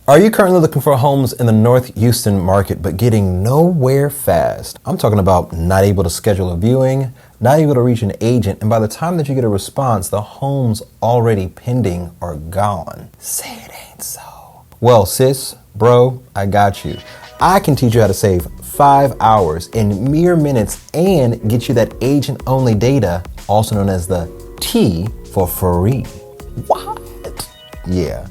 Are you currently looking for homes in the North Houston market but getting nowhere fast? I'm talking about not able to schedule a viewing, not able to reach an agent, and by the time that you get a response, the home's already pending or gone. Say it ain't so. Well, sis, bro, I got you. I can teach you how to save 5 hours in mere minutes and get you that agent-only data, also known as the T, for free. What? Yeah.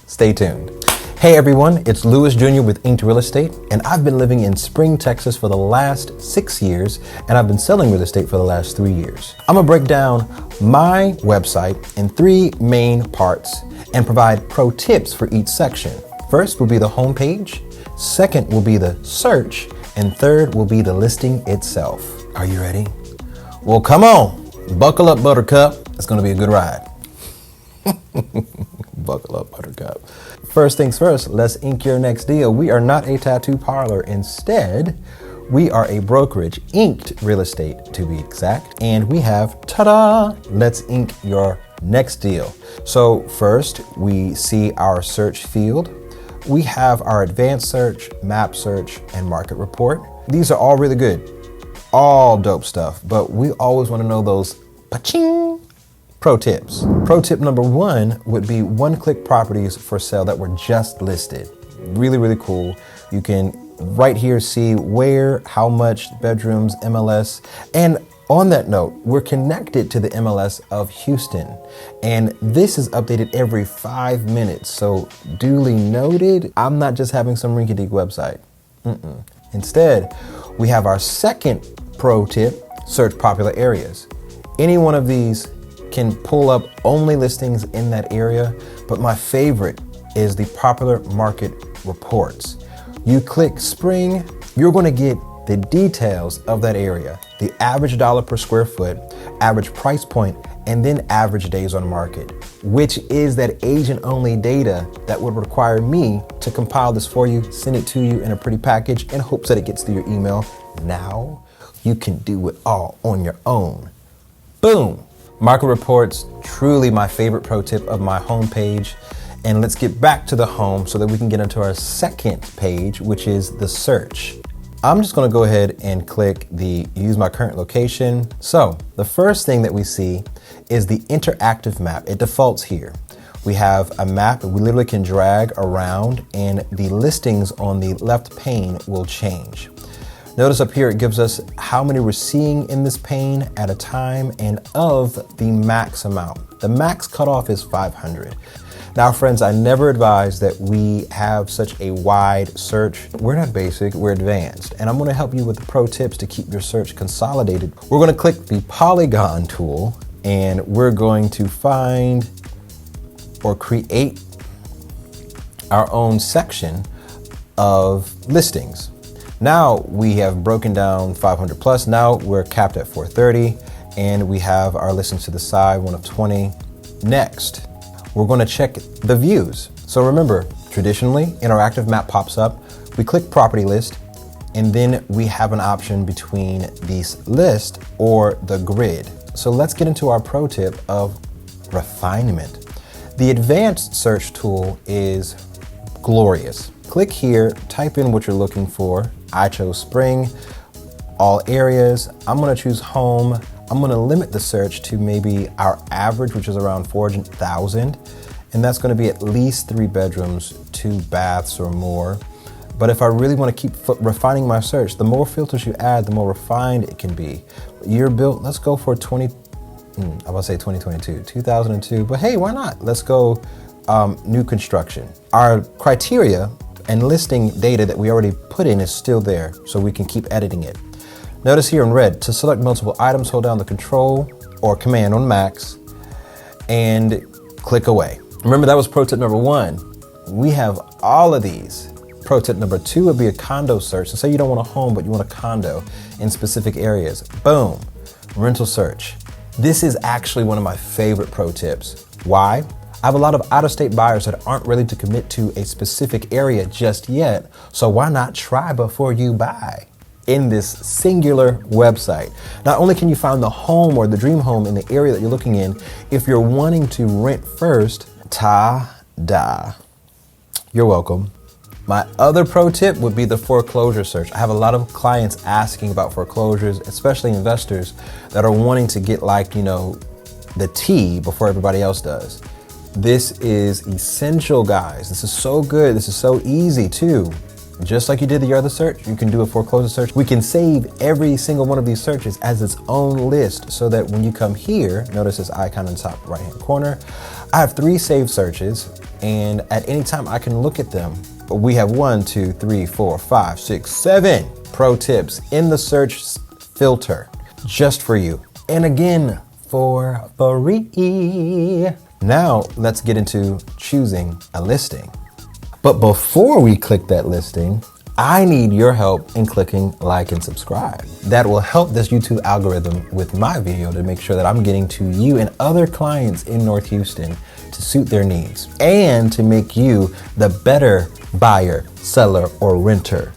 Stay tuned. Hey everyone, it's Lewis Jr. with Inked Real Estate, and I've been living in Spring, Texas for the last 6 years, and I've been selling real estate for the last 3 years. I'm gonna break down my website in 3 main parts and provide pro tips for each section. First will be the homepage, second will be the search, and third will be the listing itself. Are you ready? Well, come on, buckle up, Buttercup. It's gonna be a good ride. Buckle up, Buttercup. First things first, let's ink your next deal. We are not a tattoo parlor. Instead, we are a brokerage, Inked Real Estate to be exact. And we have, ta-da, let's ink your next deal. So first, we see our search field. We have our advanced search, map search, and market report. These are all really good, all dope stuff, but we always want to know those pa-ching pro tips. Pro tip number 1 would be one-click properties for sale that were just listed. Really, really cool. You can right here see where, how much, bedrooms, MLS. And on that note, we're connected to the MLS of Houston. And this is updated every 5 minutes. So duly noted, I'm not just having some rinky-dink website. Instead, we have our second pro tip, search popular areas. Any one of these can pull up only listings in that area, but my favorite is the popular market reports. You click spring, you're gonna get the details of that area, the average dollar per square foot, average price point, and then average days on market, which is that agent-only data that would require me to compile this for you, send it to you in a pretty package in hopes that it gets to your email. Now, you can do it all on your own. Boom. Market reports, truly my favorite pro tip of my homepage. And let's get back to the home so that we can get into our second page, which is the search. I'm just gonna go ahead and click the use my current location. So the first thing that we see is the interactive map. It defaults here. We have a map that we literally can drag around and the listings on the left pane will change. Notice up here, it gives us how many we're seeing in this pane at a time and of the max amount. The max cutoff is 500. Now, friends, I never advise that we have such a wide search. We're not basic, we're advanced. And I'm gonna help you with the pro tips to keep your search consolidated. We're gonna click the polygon tool and we're going to find or create our own section of listings. Now we have broken down 500 plus. Now we're capped at 430 and we have our listings to the side, one of 20. Next, we're going to check the views. So remember, traditionally, interactive map pops up. We click property list and then we have an option between these list or the grid. So let's get into our pro tip of refinement. The advanced search tool is glorious. Click here, type in what you're looking for. I chose spring, all areas. I'm gonna choose home. I'm gonna limit the search to maybe our average, which is around 400,000. And that's gonna be at least 3 bedrooms, 2 baths or more. But if I really wanna keep refining my search, the more filters you add, the more refined it can be. Year built, let's go for 2022, but hey, why not? Let's go new construction. Our criteria and listing data that we already put in is still there, so we can keep editing it. Notice here in red, to select multiple items, hold down the control or command on max and click away. Remember, that was pro tip number 1. We have all of these. Pro tip number 2 would be a condo search. So say you don't want a home, but you want a condo in specific areas. Boom, rental search. This is actually one of my favorite pro tips. Why? I have a lot of out-of-state buyers that aren't ready to commit to a specific area just yet, so why not try before you buy? In this singular website, not only can you find the home or the dream home in the area that you're looking in, if you're wanting to rent first, ta-da. You're welcome. My other pro tip would be the foreclosure search. I have a lot of clients asking about foreclosures, especially investors that are wanting to get the T before everybody else does. This is essential, guys. This is so good. This is so easy too. Just like you did the other search, you can do a foreclosure search. We can save every single one of these searches as its own list so that when you come here, notice this icon in the top right-hand corner. I have 3 saved searches, and at any time I can look at them. We have 1, 2, 3, 4, 5, 6, 7 pro tips in the search filter just for you. And again, for free. Now let's get into choosing a listing. But before we click that listing, I need your help in clicking like and subscribe. That will help this YouTube algorithm with my video to make sure that I'm getting to you and other clients in North Houston to suit their needs and to make you the better buyer, seller, or renter,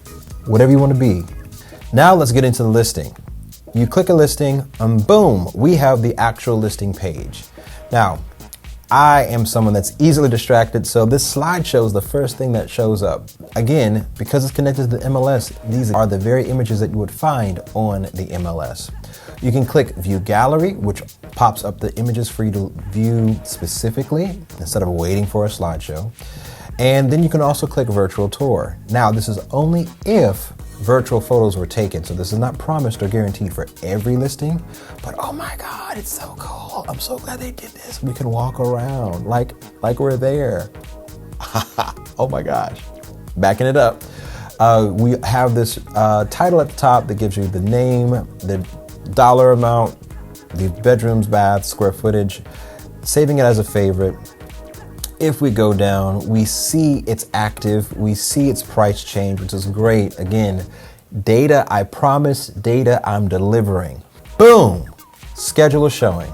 whatever you want to be. Now let's get into the listing. You click a listing and boom, we have the actual listing page. Now, I am someone that's easily distracted, so this slide shows the first thing that shows up. Again, because it's connected to the MLS, these are the very images that you would find on the MLS. You can click View Gallery, which pops up the images for you to view specifically instead of waiting for a slideshow. And then you can also click Virtual Tour. Now, this is only if virtual photos were taken, so this is not promised or guaranteed for every listing, but oh my God, it's so cool. I'm so glad they did this. We can walk around like we're there. Oh my gosh. Backing it up. We have this title at the top that gives you the name, the dollar amount, the bedrooms, baths, square footage, saving it as a favorite. If we go down, we see it's active, we see its price change, which is great. Again, data I promise, data I'm delivering. Boom, schedule a showing.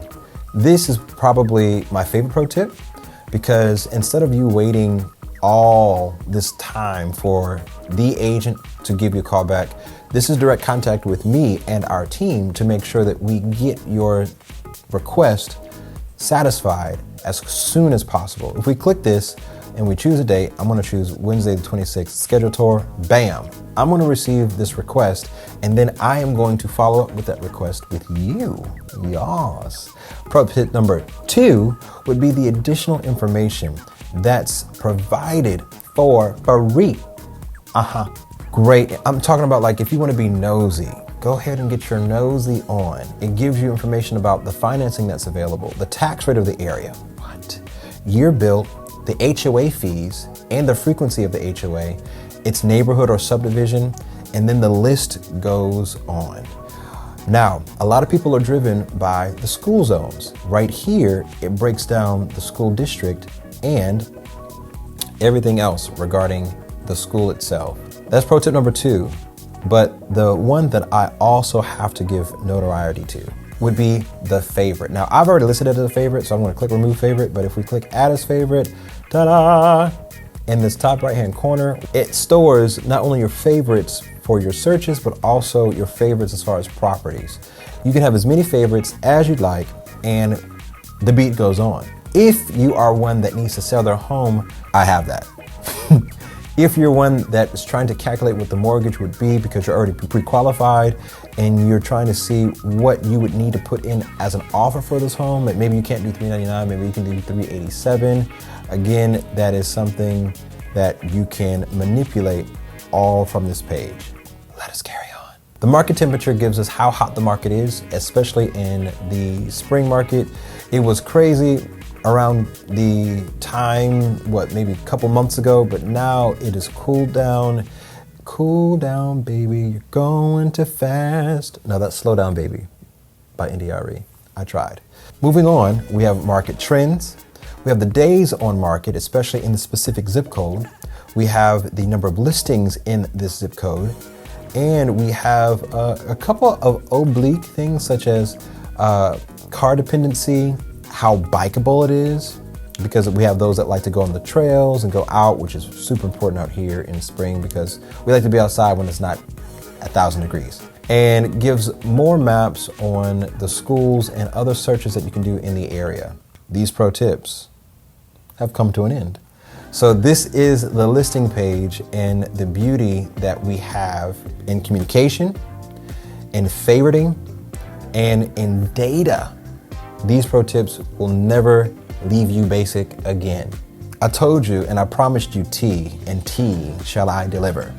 This is probably my favorite pro tip because instead of you waiting all this time for the agent to give you a call back, this is direct contact with me and our team to make sure that we get your request satisfied as soon as possible. If we click this and we choose a date, I'm gonna choose Wednesday the 26th, schedule tour, bam. I'm gonna receive this request and then I am going to follow up with that request with you, yes. Pro tip number 2 would be the additional information that's provided for free. Great, I'm talking about like if you wanna be nosy, go ahead and get your nosy on. It gives you information about the financing that's available, the tax rate of the area, year built, the HOA fees, and the frequency of the HOA, its neighborhood or subdivision, and then the list goes on. Now, a lot of people are driven by the school zones. Right here, it breaks down the school district and everything else regarding the school itself. That's pro tip number 2. But the one that I also have to give notoriety to would be the favorite. Now, I've already listed it as a favorite, so I'm gonna click remove favorite, but if we click add as favorite, ta-da! In this top right-hand corner, it stores not only your favorites for your searches, but also your favorites as far as properties. You can have as many favorites as you'd like, and the beat goes on. If you are one that needs to sell their home, I have that. If you're one that is trying to calculate what the mortgage would be because you're already pre-qualified and you're trying to see what you would need to put in as an offer for this home, that maybe you can't do $399, maybe you can do $387. Again, that is something that you can manipulate all from this page. Let us carry on. The market temperature gives us how hot the market is, especially in the spring market. It was crazy around the time, maybe a couple months ago, but now it is cooled down. Cool down, baby, you're going too fast. No, that's Slow Down, Baby by NDRE. I tried. Moving on, we have market trends. We have the days on market, especially in the specific zip code. We have the number of listings in this zip code. And we have a couple of oblique things such as car dependency, how bikeable it is, because we have those that like to go on the trails and go out, which is super important out here in spring because we like to be outside when it's not 1,000 degrees. And it gives more maps on the schools and other searches that you can do in the area. These pro tips have come to an end. So this is the listing page, and the beauty that we have in communication, in favoriting, and in data. These pro tips will never leave you basic again. I told you and I promised you T, and T shall I deliver.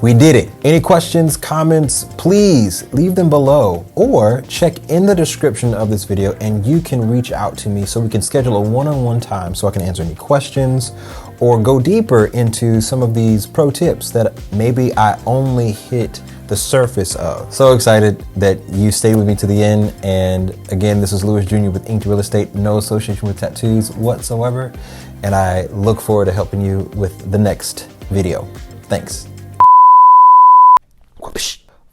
We did it. Any questions, comments, please leave them below, or check in the description of this video and you can reach out to me so we can schedule a one-on-one time so I can answer any questions or go deeper into some of these pro tips that maybe I only hit the surface of. So excited that you stayed with me to the end. And again, this is Lewis Jr. with Inked Real Estate, no association with tattoos whatsoever. And I look forward to helping you with the next video. Thanks.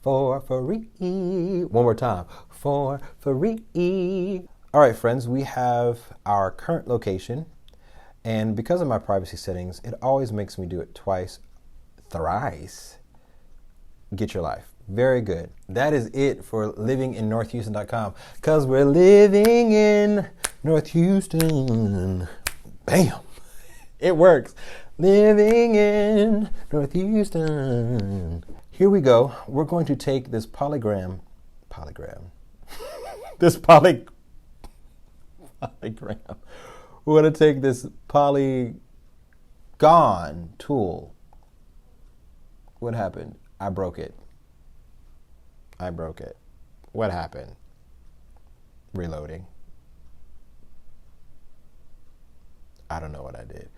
For free. One more time. For free. All right, friends, we have our current location. And because of my privacy settings, it always makes me do it twice, thrice. Get your life. Very good. That is it for livinginnorthhouston.com, because we're living in North Houston. Bam. It works. Living in North Houston. Here we go. We're going to take this polygram. This polygram. We're going to take this polygon tool. What happened? I broke it. What happened? Reloading. I don't know what I did.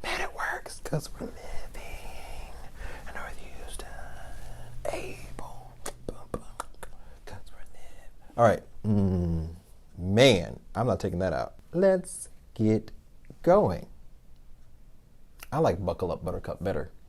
Man, it works because we're living in North Houston. Able. Because we're living. All right. Man, I'm not taking that out. Let's get going. I like Buckle Up Buttercup better.